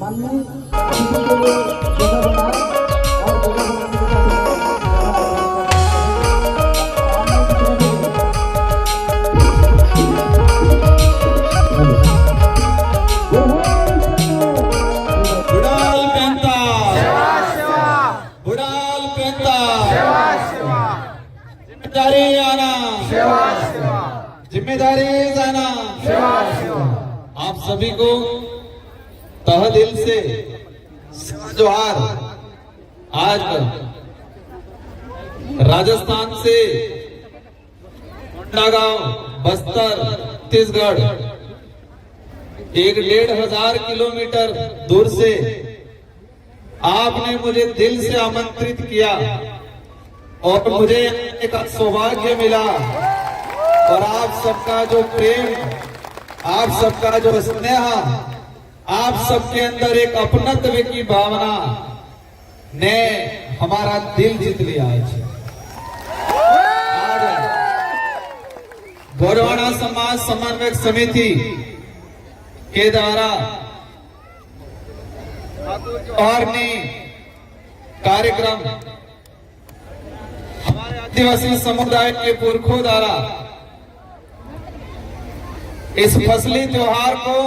माननीय किसी के लिए जगह बनाए और जगह जिम्मेदारी जाना। आप सभी को तहे दिल से जोहार। आज राजस्थान से कोंडागांव, बस्तर, छत्तीसगढ़ 1,500 किलोमीटर दूर से आपने मुझे दिल से आमंत्रित किया और मुझे एक सौभाग्य मिला। और आप सबका जो प्रेम, आप सबका जो स्नेह, आप सबके अंदर एक अपनत्व की भावना ने हमारा दिल जीत लिया है। गोरवाना समाज समन्वय समिति के द्वारा और कार्यक्रम हमारे आदिवासी समुदाय के पुरखों द्वारा इस फसली त्योहार को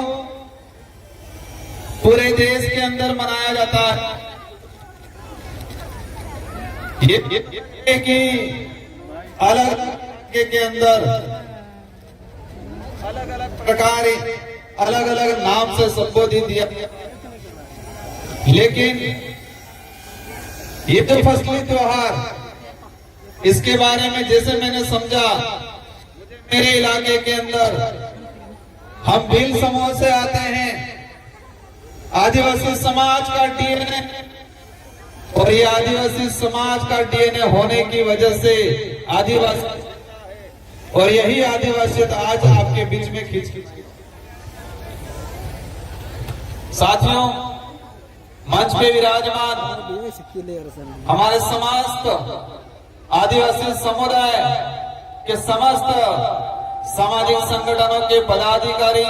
पूरे देश के अंदर मनाया जाता है। ये कि अलग के अंदर अलग अलग प्रकार, अलग अलग नाम से संबोधित दिया, लेकिन ये जो फसली त्योहार, इसके बारे में जैसे मैंने समझा, मेरे इलाके के अंदर हम भील समूह से आते हैं। आदिवासी समाज का डीएनए, और ये आदिवासी समाज का डीएनए होने की वजह से आदिवासी, और यही आदिवासियत आज आपके बीच में खिंच साथियों, मंच पे विराजमान हमारे समस्त आदिवासी समुदाय के समस्त सामाजिक संगठनों के पदाधिकारी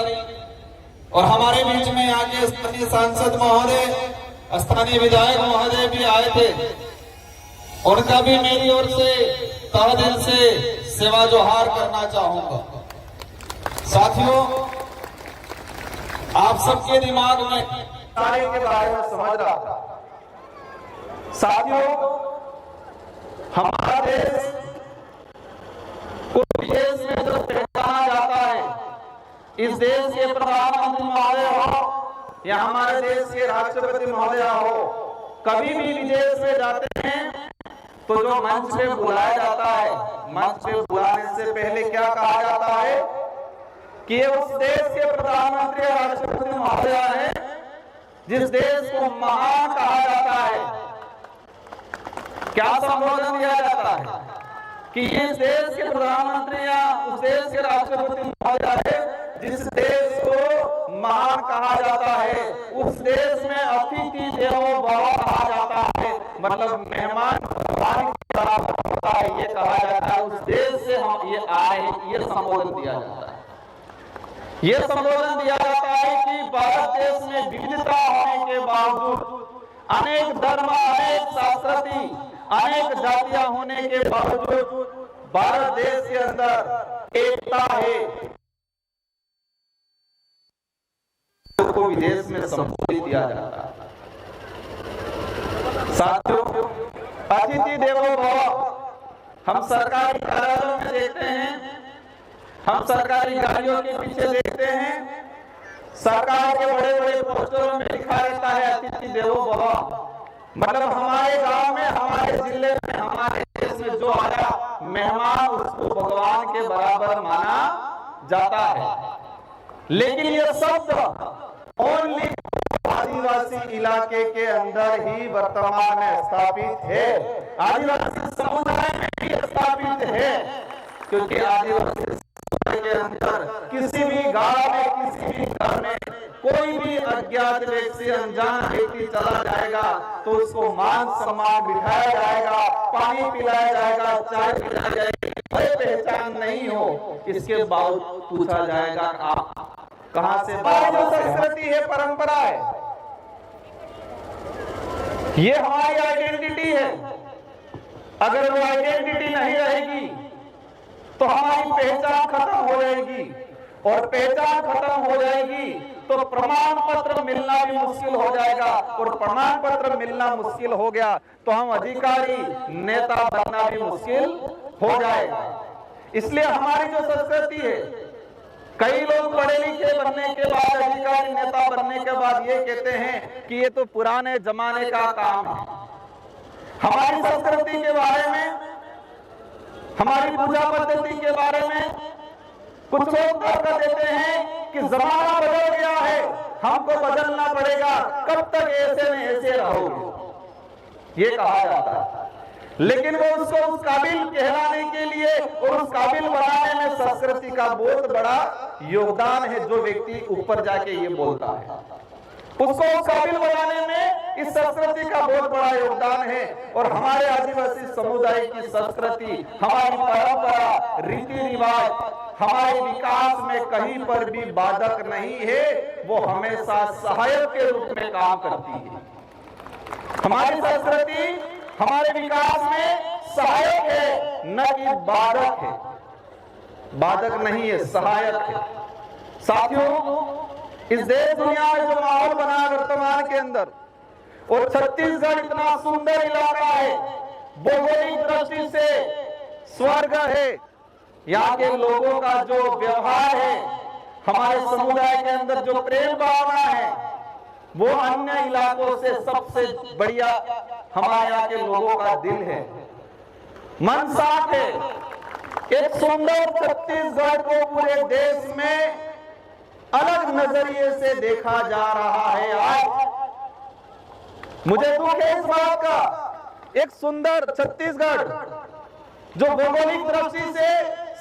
और हमारे बीच में यहाँ के स्थानीय सांसद महोदय, स्थानीय विधायक महोदय भी आए थे। उनका भी मेरी ओर से तहे दिल से सेवा जोहार करना चाहूंगा। साथियों, आप सबके दिमाग में सारे के बारे में समझ रहा था। साथियों, हमारा देश देश में जो पहचाना जाता है, इस देश के प्रधानमंत्री महोदय हो या हमारे देश के राष्ट्रपति महोदय हो, कभी भी विदेश में जाते हैं तो जो मंच पे बुलाया जाता है, मंच पे बुलाने से पहले क्या कहा जाता है कि उस देश के प्रधानमंत्री या राष्ट्रपति महोदय है, जिस देश को महान कहा जाता है। क्या संबोधन दिया जाता है कि इस देश के प्रधानमंत्री या उस देश के राष्ट्रपति महोदय है, जिस देश को महान कहा जाता है, उस देश में अतिथि देवो भव कहा जाता है, मतलब मेहमान भगवान के बराबर होता है, ये कहा जाता है। उस देश से हम ये आए, ये संबोधन दिया जाता है। ये संबोधन दिया जाता है कि भारत देश में विविधता होने के बावजूद, अनेक धर्म, अनेक संस्कृति, अनेक जातियां होने के बावजूद भारत देश के अंदर एकता है। को विदेश में संबोधित किया जाता है। साथियों, अतिथि देवो भव हम सरकारी कार्यालयों में देखते हैं, हम सरकारी गाड़ियों के पीछे देखते हैं, सरकार के बड़े बड़े पोस्टरों में लिखा रहता है अतिथि देवो भव। मतलब हमारे गांव में, हमारे जिले में, हमारे देश में जो आया मेहमान, उसको भगवान के बराबर माना जाता है। लेकिन ये शब्द ओनली आदिवासी इलाके के अंदर ही वर्तमान में स्थापित है, आदिवासी समुदाय में भी स्थापित है, क्योंकि आदिवासी समुदाय के अंदर किसी भी गांव में, किसी भी घर में कोई भी अज्ञात व्यक्ति, अनजान व्यक्ति चला जाएगा तो उसको मान सम्मान बिठाया जाएगा, पानी पिलाया जाएगा, चाय पिलाई जाएगी, कोई पहचान नहीं हो, इसके बाद पूछा जाएगा आप कहां से। हमारी जो संस्कृति है, परंपरा है, ये हमारी आइडेंटिटी है। अगर वो आइडेंटिटी नहीं रहेगी तो हमारी पहचान खत्म हो जाएगी, और पहचान खत्म हो जाएगी तो प्रमाण पत्र मिलना भी मुश्किल हो जाएगा, और प्रमाण पत्र मिलना मुश्किल हो गया तो हम अधिकारी नेता बनना भी मुश्किल हो जाएगा। इसलिए हमारी जो संस्कृति है, कई लोग पढ़े लिखे बनने के बाद, अधिकारी नेता बनने के बाद ये कहते हैं कि ये तो पुराने जमाने का काम है। हमारी संस्कृति के बारे में, हमारी पूजा पद्धति के बारे में कुछ लोग तर्क देते हैं कि जमाना बदल गया है, हमको बदलना पड़ेगा, कब तक ऐसे में ऐसे रहोगे, ये कहा जाता है। लेकिन वो उसको उस काबिल कहलाने के लिए और उस काबिल बनाने में संस्कृति का बहुत बड़ा योगदान है। जो व्यक्ति ऊपर जाके ये बोलता है, उसको उस काबिल बनाने में इस संस्कृति का बहुत बड़ा योगदान है। और हमारे आदिवासी समुदाय की संस्कृति, हमारी परंपरा, रीति रिवाज हमारे विकास में कहीं पर भी बाधक नहीं है, वो हमेशा सहायक के रूप में काम करती है। हमारी संस्कृति हमारे विकास में सहायक है, न कि बाधक है। बाधक नहीं है, सहायक है। साथियों, इस देश दुनिया में जो माहौल बना वर्तमान के अंदर, और छत्तीसगढ़ इतना सुंदर इलाका है, भौगोलिक दृष्टि से स्वर्ग है। यहाँ के लोगों का जो व्यवहार है, हमारे समुदाय के अंदर जो प्रेम भावना है, वो अन्य इलाकों से सबसे बढ़िया हमारे यहाँ के लोगों का दिल है, मन साफ है। एक सुंदर छत्तीसगढ़ को पूरे देश में अलग नजरिए से देखा जा रहा है। आज मुझे दुख है इस बात का, एक सुंदर छत्तीसगढ़ जो भौगोलिक दृष्टि से,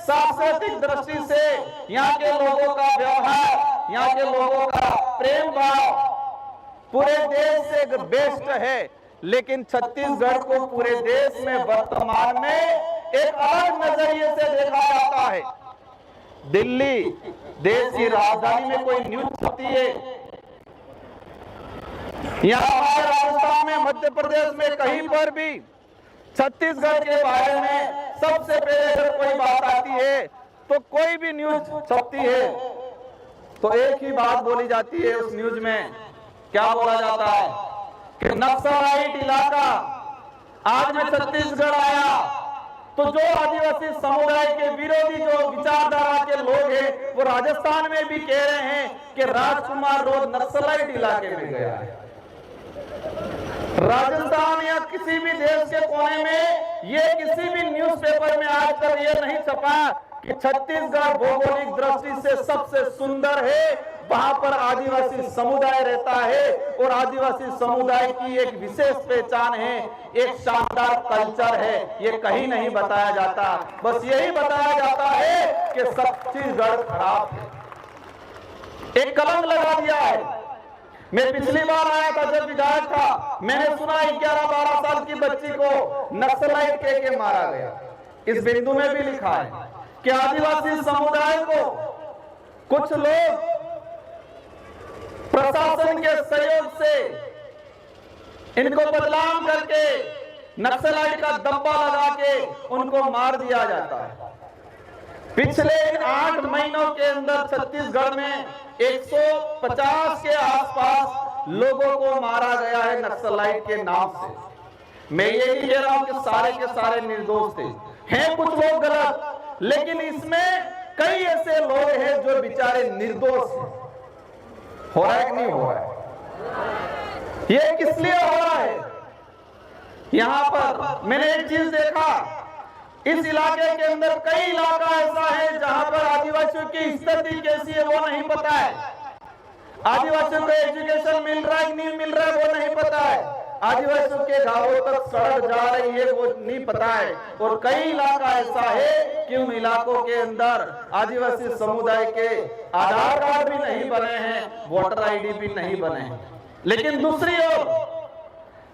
सांस्कृतिक दृष्टि से, यहाँ के लोगों का व्यवहार, यहाँ के लोगों का प्रेम भाव पूरे देश से बेस्ट है, लेकिन छत्तीसगढ़ को पूरे देश में वर्तमान में एक अलग नजरिए से देखा जाता है। दिल्ली देश की राजधानी में कोई न्यूज छपती है, यहाँ हमारे राजस्थान में, मध्य प्रदेश में कहीं पर भी छत्तीसगढ़ के बारे में सबसे पहले अगर कोई बात आती है तो कोई भी न्यूज छपती है तो एक ही बात बोली जाती है। उस न्यूज में क्या बोला जाता है कि नक्सलाइट इलाका। आज मैं छत्तीसगढ़ आया तो जो आदिवासी समुदाय के विरोधी जो विचारधारा के लोग हैं, वो राजस्थान में भी कह रहे हैं कि राजकुमार रोड नक्सलाइट इलाके में गया है। राजस्थान या किसी भी देश के कोने में ये किसी भी न्यूज़पेपर में आज तक ये नहीं छपा कि छत्तीसगढ़ भौगोलिक दृष्टि से सबसे सुंदर है, वहां पर आदिवासी समुदाय रहता है और आदिवासी समुदाय की एक विशेष पहचान है, एक शानदार कल्चर है। ये कहीं नहीं बताया जाता, बस यही बताया जाता है कि छत्तीसगढ़ खराब है, एक कलंक लगा दिया है। मैं पिछली बार आया था जब विधायक था, मैंने सुना 11-12 साल की बच्ची को नक्सलाइट कह के मारा गया। इस बिंदु में भी लिखा है कि आदिवासी समुदाय को कुछ लोग प्रशासन के सहयोग से इनको बदनाम करके नक्सलाइट का दब्बा लगा के उनको मार दिया जाता है। पिछले 8 महीनों के अंदर छत्तीसगढ़ में 150 के आसपास लोगों को मारा गया है नक्सलाइट के नाम से। मैं ये नहीं कह रहा हूं कि सारे के सारे निर्दोष थे, हैं कुछ लोग गलत, लेकिन इसमें कई ऐसे लोग हैं जो बेचारे निर्दोष हैं। हो रहा है कि नहीं हो रहा है? ये किस लिए हो रहा है? यहां पर मैंने एक चीज देखा, इस इलाके के अंदर कई इलाका ऐसा है जहां पर आदिवासियों की स्थिति कैसी है वो नहीं पता है। आदिवासियों को एजुकेशन मिल रहा है नहीं मिल रहा है वो नहीं पता है। आदिवासियों के गांवों तक सड़क जा रही है वो नहीं पता है। और कई इलाका ऐसा है कि उन इलाकों के अंदर आदिवासी समुदाय के आधार कार्ड भी नहीं बने हैं, वोटर आईडी भी नहीं बने हैं। लेकिन दूसरी ओर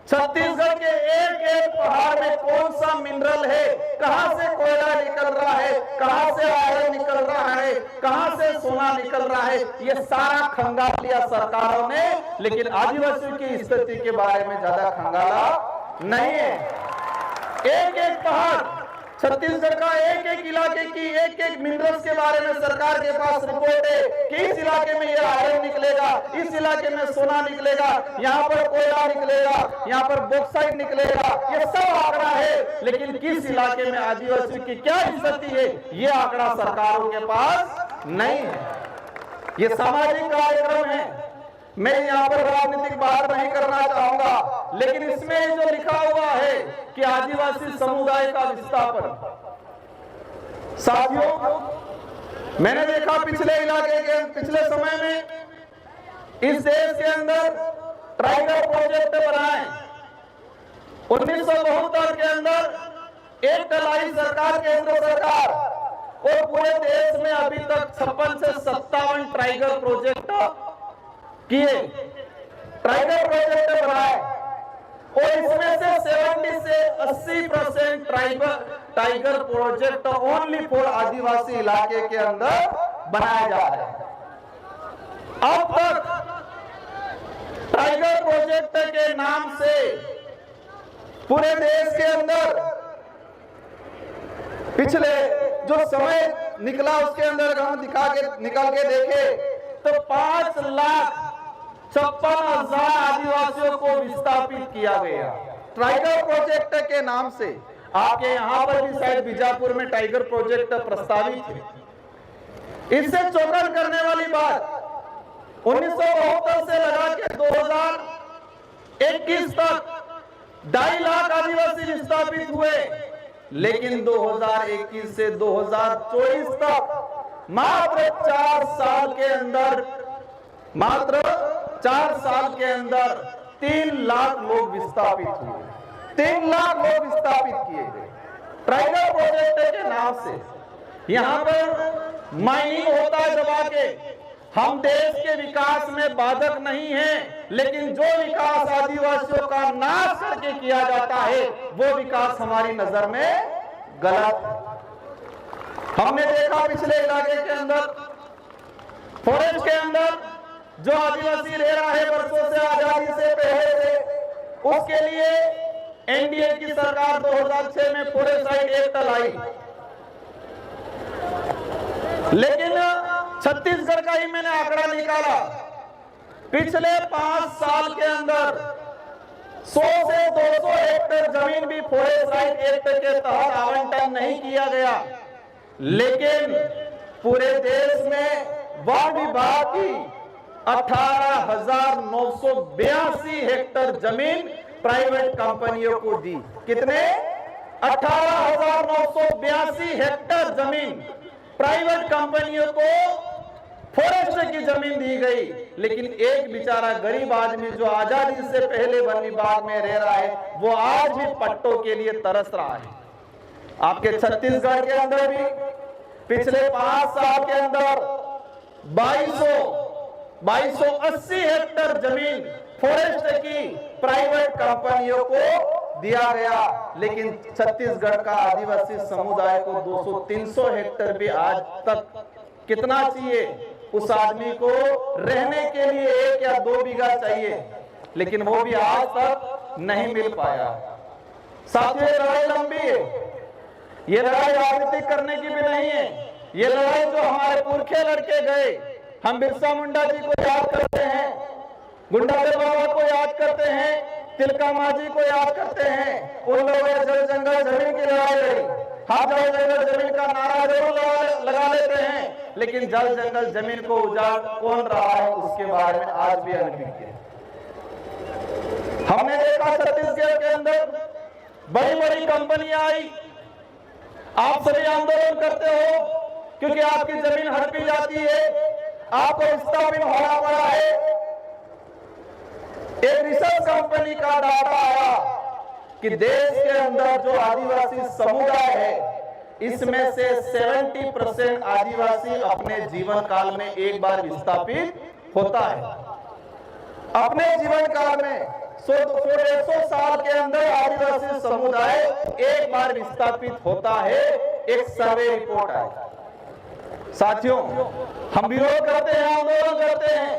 छत्तीसगढ़ के एक एक पहाड़ में कौन सा मिनरल है कहां से कोयला निकल रहा है, कहां से आयरन निकल रहा है, कहां से सोना निकल रहा है, ये सारा खंगाल लिया सरकारों ने, लेकिन आदिवासियों की स्थिति के बारे में ज्यादा खंगाला नहीं है। एक एक पहाड़, छत्तीसगढ़ का एक एक इलाके की एक एक मिनरल्स के बारे में सरकार के पास रिपोर्ट है कि इस इलाके में ये आयरन निकलेगा, इस इलाके में सोना निकलेगा, यहाँ पर कोयला निकलेगा, यहाँ पर बॉक्साइट निकलेगा, ये सब आंकड़ा है। लेकिन किस इलाके में आदिवासियों की क्या स्थिति है, ये आंकड़ा सरकारों के पास नहीं है। ये सामाजिक कार्यक्रम है, मैं यहाँ पर राजनीतिक बात नहीं करना चाहूंगा, लेकिन इसमें जो लिखा हुआ है कि आदिवासी समुदाय का विस्थापन, साथियों मैंने देखा पिछले समय में इस देश के अंदर टाइगर प्रोजेक्ट बनाए। 1972 के अंदर एक दलाई सरकार, केंद्र सरकार, और पूरे देश में अभी तक 56 से 57 टाइगर प्रोजेक्ट किए, टाइगर प्रोजेक्ट बनाए, और इसमें से 70 से 80% टाइगर प्रोजेक्ट ओनली फॉर आदिवासी इलाके के अंदर बनाया जा रहा है। अब तक टाइगर प्रोजेक्ट के नाम से पूरे देश के अंदर पिछले जो समय निकला उसके अंदर हम निकाल के देखे तो 5,56,000 आदिवासियों को विस्थापित किया गया टाइगर प्रोजेक्ट के नाम से। आपके यहां पर भी शायद बीजापुर में टाइगर प्रोजेक्ट प्रस्तावित है। इससे चौंकन करने वाली बात, 1972 से लगा के 2021 तक 2.5 लाख आदिवासी विस्थापित हुए, लेकिन 2021 से 2024 तक मात्र 4 साल के अंदर 3 लाख लोग विस्थापित हुए, 3 लाख लोग विस्थापित किए गए टाइगर प्रोजेक्ट के नाम से। यहां पर माइनिंग होता है दबा के। हम देश के विकास में बाधक नहीं हैं, लेकिन जो विकास आदिवासियों का नाश करके किया जाता है वो विकास हमारी नजर में गलत है। हमने देखा पिछले इलाके के अंदर, फॉरेस्ट के अंदर जो आदिवासी रह रहा है वर्षों से, आजादी से पहले से, उसके लिए एनडीए की सरकार 2006 में फॉरेस्ट राइट एक्ट लाई, लेकिन छत्तीसगढ़ का ही मैंने आंकड़ा निकाला, पिछले 5 साल के अंदर 100 से 200 हेक्टेयर जमीन भी फॉरेस्ट राइट एक्ट के तहत आवंटन नहीं किया गया। लेकिन पूरे देश में वन विभाग की 18,982 हेक्टेयर जमीन प्राइवेट कंपनियों को दी। कितने? 18,982 हेक्टेयर जमीन प्राइवेट कंपनियों को फॉरेस्ट की जमीन दी गई। लेकिन एक बेचारा गरीब आदमी जो आजादी से पहले वन विभाग में रह रहा है, वो आज भी पट्टों के लिए तरस रहा है। आपके छत्तीसगढ़ के अंदर भी पिछले 5 साल के अंदर 2280 हेक्टेयर जमीन फॉरेस्ट की प्राइवेट कंपनियों को दिया गया, लेकिन छत्तीसगढ़ का आदिवासी समुदाय को 200-300 हेक्टेयर भी आज तक कितना चाहिए? उस आदमी को रहने के लिए 1 या 2 बीघा चाहिए, लेकिन वो भी आज तक नहीं मिल पाया। साथियों, ये लड़ाई लंबी है, ये लड़ाई राजनीतिक करने की भी नहीं है। ये लड़ाई जो हमारे पुरखे लड़के गए, हम बिरसा मुंडा जी को याद करते हैं, गुंडादेव बाबा को याद करते हैं, तिलका मांझी को याद करते हैं। उन लोगों ने जल जंगल जमीन की लड़ाई लड़ी। हाँ, जल जंगल जमीन का नारा जरूर लगा लेते हैं, लेकिन जल जंगल जमीन को उजाड़ कौन रहा है उसके बारे में आज भी अनभिज्ञ है। हमने देखा छत्तीसगढ़ के अंदर बड़ी बड़ी कंपनियां आई, आप सभी आंदोलन करते हो क्योंकि आपकी जमीन हड़पी जाती है, आपको विस्थापित होना पड़ा है। एक रिसर्च कंपनी का डाटा आया कि देश के अंदर जो आदिवासी समुदाय है, इसमें से 70% आदिवासी अपने जीवन काल में एक बार विस्थापित होता है। अपने जीवन काल में 100-150 साल के अंदर आदिवासी समुदाय एक बार विस्थापित होता है, एक सर्वे रिपोर्ट आई। साथियों, हम विरोध करते हैं, आंदोलन करते हैं,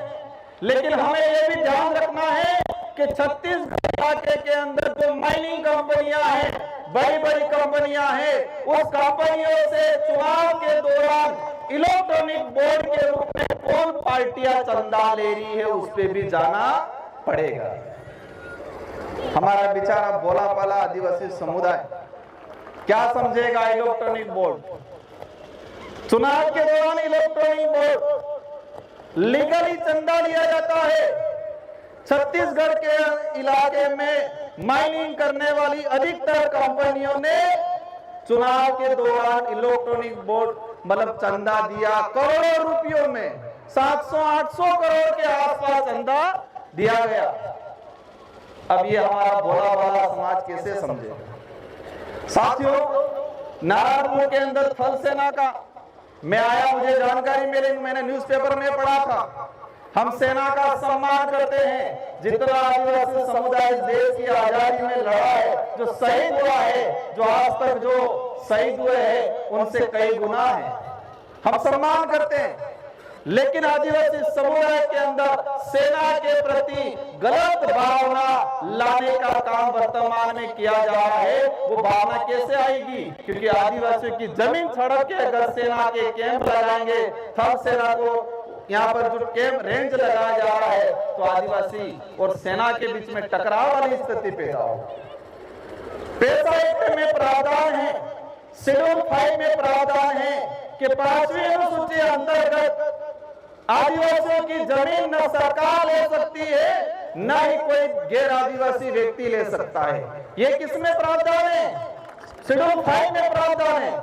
लेकिन हमें यह भी ध्यान रखना है कि छत्तीसगढ़ इलाके के अंदर जो माइनिंग कंपनियां हैं, बड़ी बड़ी कंपनियां हैं, उस कंपनियों से चुनाव के दौरान इलेक्ट्रॉनिक बोर्ड के रूप में कौन पार्टियां चंदा ले रही है, उस पे भी जाना पड़ेगा। हमारा बेचारा भोला भाला आदिवासी समुदाय क्या समझेगा इलेक्ट्रॉनिक बोर्ड? चुनाव के दौरान इलेक्ट्रॉनिक बोर्ड लीगली चंदा लिया जाता है। छत्तीसगढ़ के इलाके में माइनिंग करने वाली अधिकतर कंपनियों ने चुनाव के दौरान इलेक्ट्रॉनिक बोर्ड मतलब चंदा दिया, करोड़ों रुपयों में 700-800 करोड़ के आसपास चंदा दिया गया। अब ये हमारा भोला भाला समाज कैसे समझे? साथियों, नारायणपुर के अंदर थल सेना का मैं आया, मुझे जानकारी मिली, मैंने न्यूज़पेपर में पढ़ा था। हम सेना का सम्मान करते हैं, जितना आदिवासी समुदाय देश की आजादी में लड़ा है, जो शहीद हुआ है, जो आज तक जो शहीद हुए हैं उनसे कई गुना है, हम सम्मान करते हैं। लेकिन आदिवासी समुदाय के अंदर सेना के प्रति गलत भावना लाने का काम वर्तमान में किया जा रहा है। वो भावना कैसे आएगी? क्योंकि आदिवासियों की जमीन सड़क के अगर सेना के कैंप लगाएंगे, थल सेना को यहाँ पर जो कैंप रेंज लगाया जा रहा है, तो आदिवासी और सेना के बीच में टकराव वाली स्थिति पैदा होगी। पैसा एक्ट में प्रावधान है, शेड्यूल 5 में प्रावधान है कि 5वीं अनुसूची अंतर्गत आदिवासियों की जमीन न सरकार ले सकती है, न ही कोई गैर आदिवासी व्यक्ति ले सकता है। ये किसमें प्रावधान है? शेड्यूल 5 में प्रावधान है।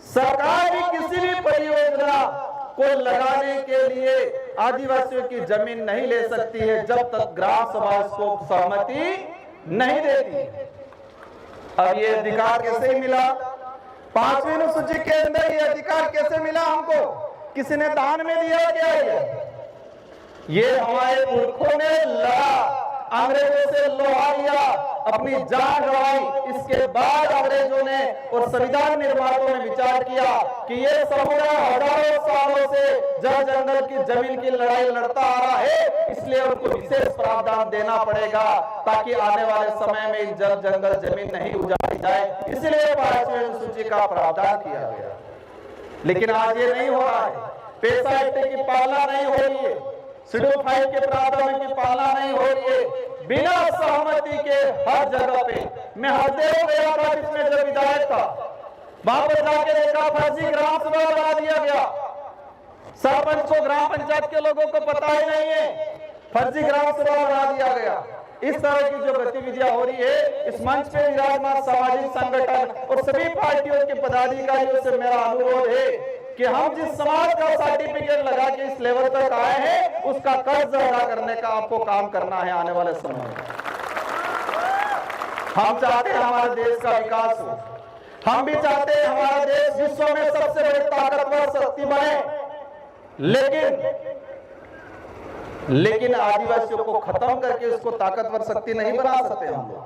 सरकार भी किसी भी परियोजना को लगाने के लिए आदिवासियों की जमीन नहीं ले सकती है जब तक ग्राम सभा इसको सहमति नहीं देती। अब ये अधिकार कैसे मिला? 5वीं अनुसूची के अंदर ये अधिकार कैसे मिला हमको? किसी ने दान में दिया क्या? ये हमारे पुरखों ने लड़ा, अंग्रेजों से लोहा लिया, अपनी जान गंवाई। इसके बाद अंग्रेजों ने और संविधान निर्माताओं ने विचार किया कि ये समुदाय हजारों सालों से जल जंगल की जमीन की लड़ाई लड़ता आ रहा है, इसलिए उनको विशेष प्रावधान देना पड़ेगा ताकि आने वाले समय में जल जंगल जमीन नहीं उजाड़ी जाए। इसलिए 5वीं अनुसूची का प्रावधान किया गया। लेकिन आज ये नहीं हो रहा है। पैसा एक्ट की पालना नहीं हो रही है, शेड्यूल 5 के प्रावधान की पालना नहीं हो रही है। बिना सहमति के हर जगह पे मैं हरदेव गया था, जिसमें जब विधायक था, वहां पर जाके देखा फर्जी ग्राम सभा बना दिया गया। सरपंच को, ग्राम पंचायत के लोगों को पता ही नहीं है, फर्जी ग्राम सभा बना दिया गया। इस तरह की जो गतिविधियां हो रही है, इस मंच पे विराजमान सामाजिक संगठन और सभी पार्टियों के पदाधिकारियों से मेरा अनुरोध है कि हम जिस समाज का सर्टिफिकेट लगा के इस लेवल तक आए हैं, उसका कर्ज अदा करने का आपको काम करना है आने वाले समय में। हम चाहते हैं हमारे देश का विकास हो, हम भी चाहते हैं हमारा देश विश्व में सबसे बड़ी ताकतवर शक्ति बने, लेकिन आदिवासियों को खत्म करके उसको ताकतवर शक्ति नहीं बना सकते हम लोग।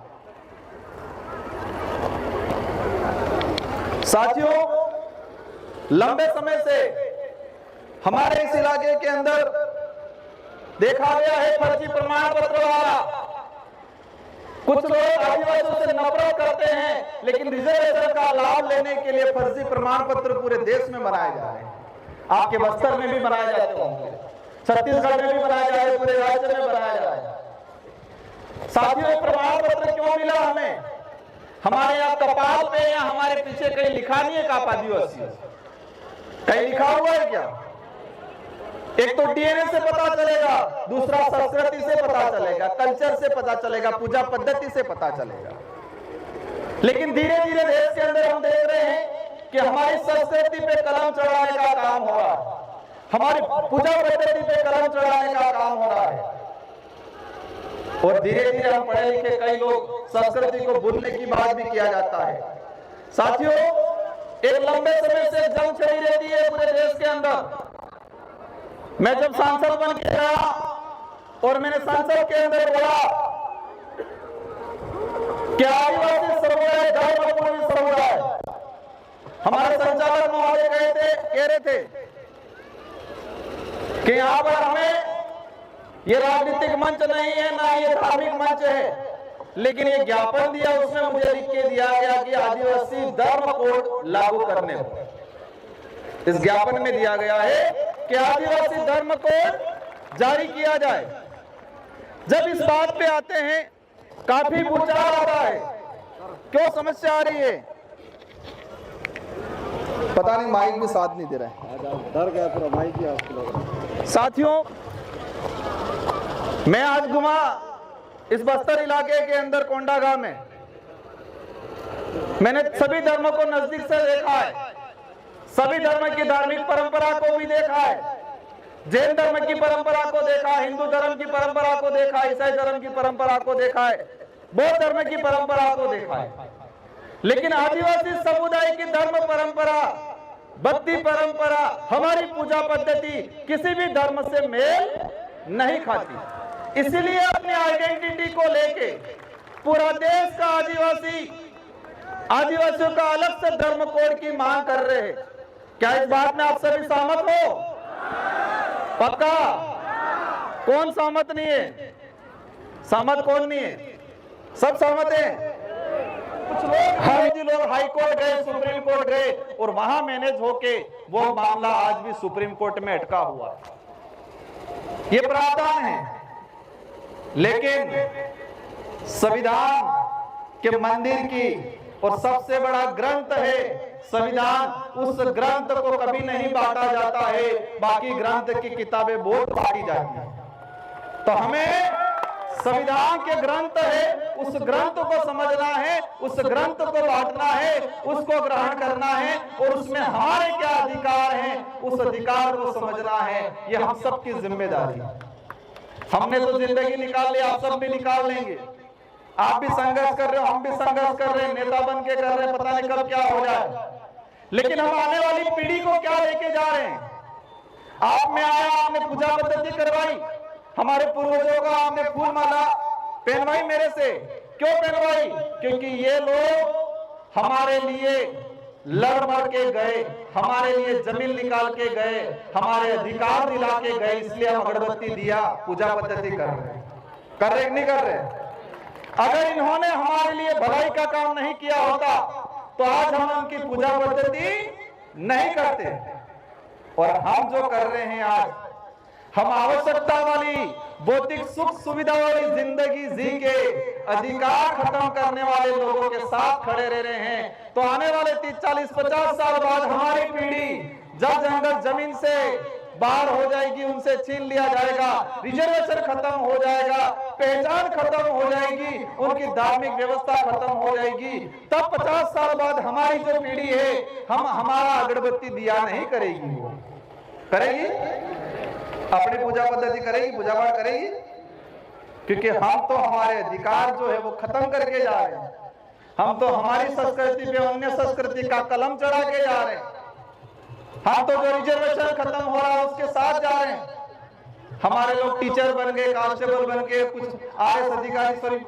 साथियों, लंबे समय से हमारे इस इलाके के अंदर देखा गया है फर्जी प्रमाण पत्र वाला। कुछ लोग आदिवासियों से नफरत करते हैं, लेकिन रिजर्वेशन का लाभ लेने के लिए फर्जी प्रमाण पत्र पूरे देश में बनाए जा रहे हैं। आपके बस्तर में भी बनाए जाते होंगे, छत्तीसगढ़ में भी बनाया जा रहा है, पूरे राज्य में बनाया जा रहा है। साथियों, प्रमाण पत्र क्यों मिला हमें? हमारे यहाँ कपाल पे या हमारे पीछे कहीं लिखा नहीं है का आप आदिवासी? कहीं लिखा हुआ है क्या? एक तो डीएनए से पता चलेगा, दूसरा संस्कृति से पता चलेगा, कल्चर से पता चलेगा, पूजा पद्धति से पता चलेगा। लेकिन धीरे धीरे देश के अंदर हम देख रहे हैं कि हमारी संस्कृति पे कलम चढ़ाने का काम हो रहा है, हमारी पूजा पद्धति पे कलम चढ़ाने का काम हो रहा है। और धीरे धीरे हम पढ़े लिखे कई लोग संस्कृति को भूलने की बात भी किया जाता है। साथियों, एक लंबे समय से जंग चली रहती है पूरे देश के अंदर। मैं जब सांसद बन के गया और मैंने संसद के अंदर बोला कि आदिवासी समुदाय धर्मपूर्ण समुदाय। हमारे संचालक महोदय कह रहे थे कि यहां पर हमें ये राजनीतिक मंच नहीं है, ना ये धार्मिक मंच है, लेकिन ये ज्ञापन दिया, उसमें मुझे लिख के दिया गया कि आदिवासी धर्म कोड लागू करने को। इस ज्ञापन में दिया गया है कि आदिवासी धर्म कोड जारी किया जाए। जब इस बात पे आते हैं काफी भूचाल आता है। क्यों समस्या आ रही है? पता नहीं, माइक भी साथ नहीं दे रहा है। डर गया पूरा माइक ही आपको लग रहा है। साथियों, मैं आज घुमा इस बस्तर इलाके के अंदर कोंडागांव में। मैंने सभी धर्मों को नजदीक से देखा है, सभी धर्म की धार्मिक परंपरा को भी देखा है। जैन धर्म की परंपरा को देखा, हिंदू धर्म की परंपरा को देखा, ईसाई धर्म की परंपरा को देखा है, बौद्ध धर्म की परंपरा को देखा है। लेकिन आदिवासी समुदाय की धर्म परंपरा, भक्ति परंपरा, हमारी पूजा पद्धति किसी भी धर्म से मेल नहीं खाती। इसीलिए अपनी आइडेंटिटी को लेके पूरा देश का आदिवासियों का अलग से धर्म कोड की मांग कर रहे हैं। क्या इस बात में आप सभी सहमत हो? पक्का? कौन सहमत नहीं है? सहमत कौन नहीं है? सब सहमत हैं। कुछ लोग हाई कोर्ट गए, सुप्रीम कोर्ट गए और वहां मैनेज होके वो मामला आज भी सुप्रीम कोर्ट में अटका हुआ है। ये प्रावधान है, लेकिन संविधान के मंदिर की और सबसे बड़ा ग्रंथ है संविधान, उस ग्रंथ को कभी नहीं बांटा जाता है। बाकी ग्रंथ की किताबें बहुत बांटी जाती हैं। तो हमें संविधान के ग्रंथ है, उस ग्रंथ को समझना है, उस ग्रंथ को बांटना है, उसको ग्रहण करना है और उसमें हमारे क्या अधिकार हैं, उस अधिकार को समझना है। ये हम सबकी जिम्मेदारी है। हमने तो जिंदगी निकाल ली, आप सब भी निकाल लेंगे। आप भी संघर्ष कर रहे हो, हम भी संघर्ष कर रहे हैं, नेता बन के कर रहे हैं, पता नहीं कब क्या हो जाए। लेकिन हम आने वाली पीढ़ी को क्या लेके जा रहे हैं? आप में आया, आपने पूजा पद्धति करवाई, हमारे पूर्वजों का आपने फूल माला पहनवाई मेरे से। क्यों पहनवाई? क्योंकि ये लोग हमारे लिए लड़ मर के गए, हमारे लिए जमीन निकाल के गए, हमारे अधिकार दिला के गए, इसलिए हम अगरबत्ती दिया पूजा पद्धति कर रहे नहीं कर रहे? अगर इन्होंने हमारे लिए भलाई का काम नहीं किया होता तो आज हम उनकी पूजा पद्धति नहीं करते। और हम जो कर रहे हैं आज, हम आवश्यकता वाली भौतिक सुख सुविधा वाली जिंदगी जी के अधिकार खत्म करने वाले लोगों के साथ खड़े रह रहे हैं। तो आने वाले 30, 40, 50 साल बाद हमारी पीढ़ी जब जंगल जमीन से बाहर हो जाएगी, उनसे छीन लिया जाएगा, रिजर्वेशन खत्म हो जाएगा, पहचान खत्म हो जाएगी, उनकी धार्मिक व्यवस्था खत्म हो जाएगी, तब 50 साल बाद हमारी जो पीढ़ी है, हमारा अगरबत्ती दिया नहीं करेगी। वो करेगी, अपनी पूजा पद्धति करेगी, पूजा पाठ करेगी, क्योंकि हम तो हमारे अधिकार जो है वो खत्म करके जा रहे हैं। हम तो हमारी संस्कृति पे अन्य संस्कृति का कलम चढ़ा के जा रहे हैं। हम तो जो रिजर्वेशन खत्म हो रहा है उसके साथ जा रहे हैं। हमारे लोग टीचर बन गए, कांस्टेबल बन गए, कुछ आईएएस अधिकारी,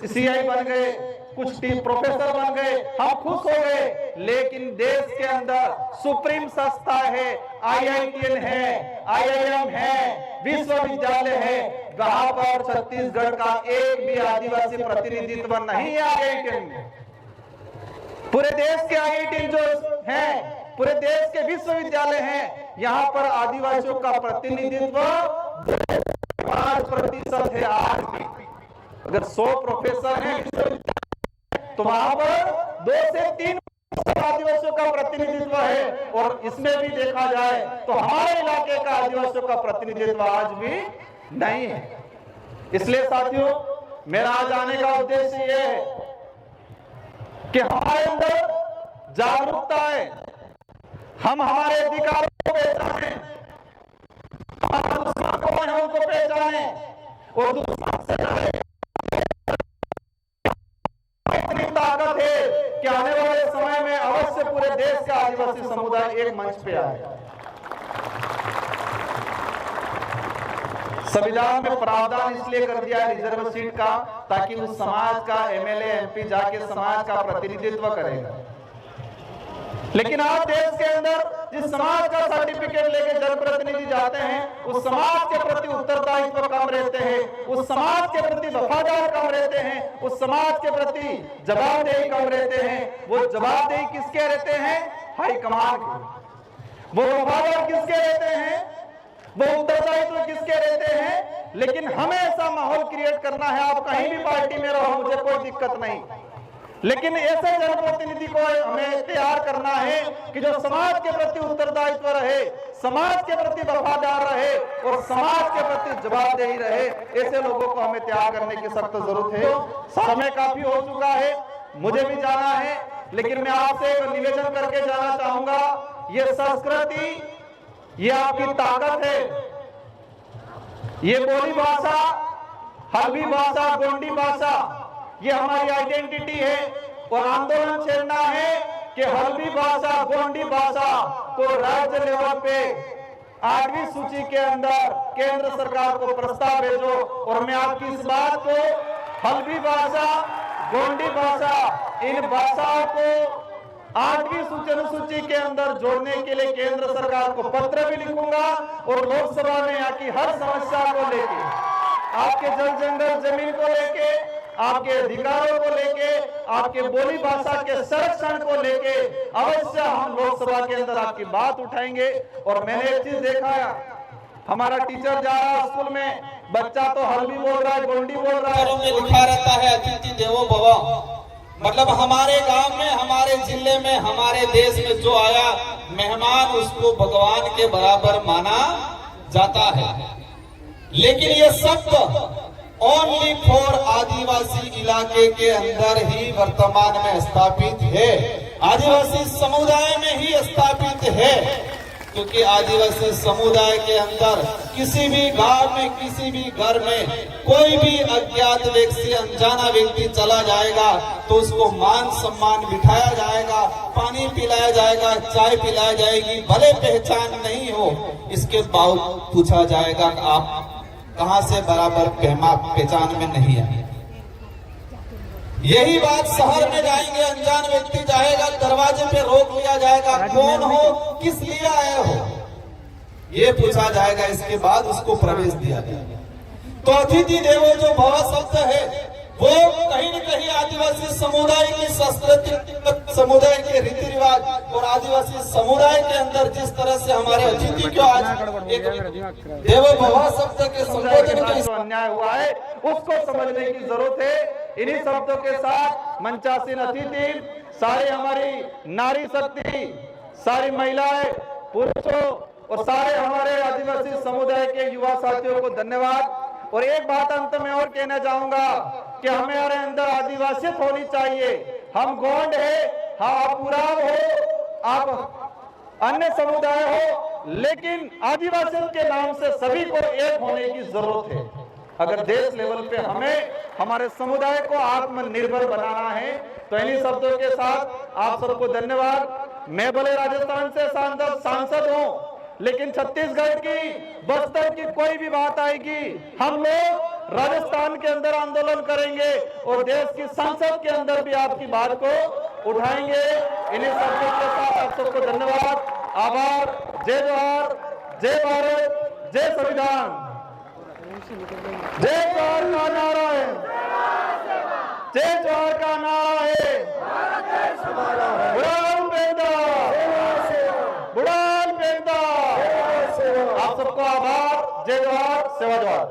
सीआई बन गए, कुछ प्रोफेसर बन गए, हम खुश हो गए। लेकिन देश के अंदर सुप्रीम संस्था है, आईआईटीएन है, आईआईएम है, विश्वविद्यालय है, वहां पर छत्तीसगढ़ का एक भी आदिवासी प्रतिनिधित्व नहीं है आईआईटीएन में। पूरे देश के आईआईटीएन जो है, पूरे देश के विश्वविद्यालय हैं, यहाँ पर आदिवासियों का प्रतिनिधित्व 5% है आज भी। अगर 100 प्रोफेसर हैं तो वहां पर 2 से 3 आदिवासियों का प्रतिनिधित्व है। और इसमें भी देखा जाए तो हमारे इलाके का आदिवासियों का प्रतिनिधित्व आज भी नहीं है। इसलिए साथियों, मेरा आज आने का उद्देश्य यह है कि हमारे अंदर जागरूकता है, हम हमारे अधिकारों को पहचाने, हमारा दुश्मन कौन है उनको पहचाने और दुश्मन से लड़े। इतनी ताकत है कि आने वाले समय में अवश्य पूरे देश का आदिवासी समुदाय एक मंच पे आए। संविधान में प्रावधान इसलिए कर दिया है रिजर्व सीट का, ताकि उस समाज का एमएलए एमपी जाके समाज का प्रतिनिधित्व करेगा। लेकिन आज देश के अंदर जिस समाज का सर्टिफिकेट लेके जनप्रतिनिधि जाते हैं, उस समाज के प्रति उत्तरदायित्व कम रहते हैं, उस समाज के प्रति वफादार कम रहते हैं, उस समाज के प्रति जवाबदेही कम रहते हैं। वो जवाबदेही किसके रहते हैं? हाईकमान के। वो वफादार किसके रहते हैं? वो उत्तरदायित्व किसके रहते हैं? लेकिन हमें ऐसा माहौल क्रिएट करना है, आप कहीं भी पार्टी में रहो, मुझे कोई दिक्कत नहीं, लेकिन ऐसे जनप्रतिनिधि को हमें तैयार करना है कि जो समाज के प्रति उत्तरदायित्व रहे, समाज के प्रति वफादार रहे और समाज के प्रति जवाबदेही रहे। ऐसे लोगों को हमें तैयार करने की सख्त जरूरत है। समय काफी हो चुका है, मुझे भी जाना है, लेकिन मैं आपसे एक निवेदन करके जाना चाहूंगा। ये संस्कृति, ये आपकी ताकत है। ये बोली भाषा, हल्बी भाषा, गोंडी भाषा, ये हमारी आइडेंटिटी है। और आंदोलन छेड़ना है कि हल्बी भाषा, गोंडी भाषा को राज्य लेवल पे 8वीं सूची के अंदर केंद्र सरकार को प्रस्ताव भेजो। और मैं आपकी इस बात को, हल्बी भाषा, गोंडी भाषा, इन भाषाओं को 8वीं अनुसूची के अंदर जोड़ने के लिए केंद्र सरकार को पत्र भी लिखूंगा। और लोकसभा में यहाँ की हर समस्या को लेके, आपके जल जंगल जमीन को लेके, आपके अधिकारों को लेके, आपके बोली भाषा के संरक्षण को लेके अवश्य हम लोकसभा के अंदर आपकी बात उठाएंगे। और मैंने एक चीज देखा है, हमारा टीचर जा रहा है स्कूल में, बच्चा तो हल्बी बोल रहा है, गोंडी बोल रहा है, में लिखा रहता है अतिथि देवो भव। मतलब हमारे गांव में, हमारे जिले में, हमारे देश में जो आया मेहमान, उसको भगवान के बराबर माना जाता है। लेकिन ये शब्द ओनली फॉर आदिवासी इलाके के अंदर ही वर्तमान में स्थापित है, आदिवासी समुदाय में ही स्थापित है। क्योंकि आदिवासी समुदाय के अंदर किसी भी गांव में, किसी भी घर में कोई भी अज्ञात व्यक्ति, अनजाना व्यक्ति चला जाएगा तो उसको मान सम्मान बिठाया जाएगा, पानी पिलाया जाएगा, चाय पिलाई जाएगी, भले पहचान नहीं हो, इसके बाद पूछा जाएगा कि आप कहां से, बराबर पहचान में नहीं है। यही बात शहर में जाएंगे, अनजान व्यक्ति जाएगा, दरवाजे पे रोक लिया जाएगा, कौन हो, किस लिए आए हो, ये पूछा जाएगा, इसके बाद उसको प्रवेश दिया जाएगा। तो अतिथि देवो जो भव शब्द है, वो कहीं न कहीं आदिवासी समुदाय की संस्कृति, समुदाय के रीति रिवाज और आदिवासी समुदाय के अंदर जिस तरह से हमारे अतिथि को आज एक देवो भव शब्द के संबोधन के जो अन्याय हुआ है उसको समझने की जरूरत है। इन्हीं शब्दों के साथ मंचासीन अतिथि, सारी हमारी नारी शक्ति, सारी महिलाएं, पुरुषों और सारे हमारे आदिवासी समुदाय के युवा साथियों को धन्यवाद। और एक बात अंत में और कहना चाहूंगा कि हमारे अंदर आदिवासियत होनी चाहिए। हम गोंड है, हाँ आप उराव हो, आप अन्य समुदाय हो, लेकिन आदिवासियत के नाम से सभी को एक होने की जरूरत है। अगर देश लेवल पे हमें हमारे समुदाय को आत्मनिर्भर बनाना है तो इन्हीं शब्दों के साथ आप सबको धन्यवाद। मैं भले राजस्थान से सांसद हूँ, लेकिन छत्तीसगढ़ की, बस्तर की कोई भी बात आएगी, हम लोग राजस्थान के अंदर आंदोलन करेंगे और देश की संसद के अंदर भी आपकी बात को उठाएंगे। इन्हीं शब्दों के साथ आप सबको धन्यवाद, आभार। जय जोहार, जय भारत, जय संविधान, जय जोहार का नारा है, जय जोहार का नारा है, बुढ़ान बेदा, बुढ़ान बेदा। आप सबको आभार। जय जोहार, सेवा जोहार।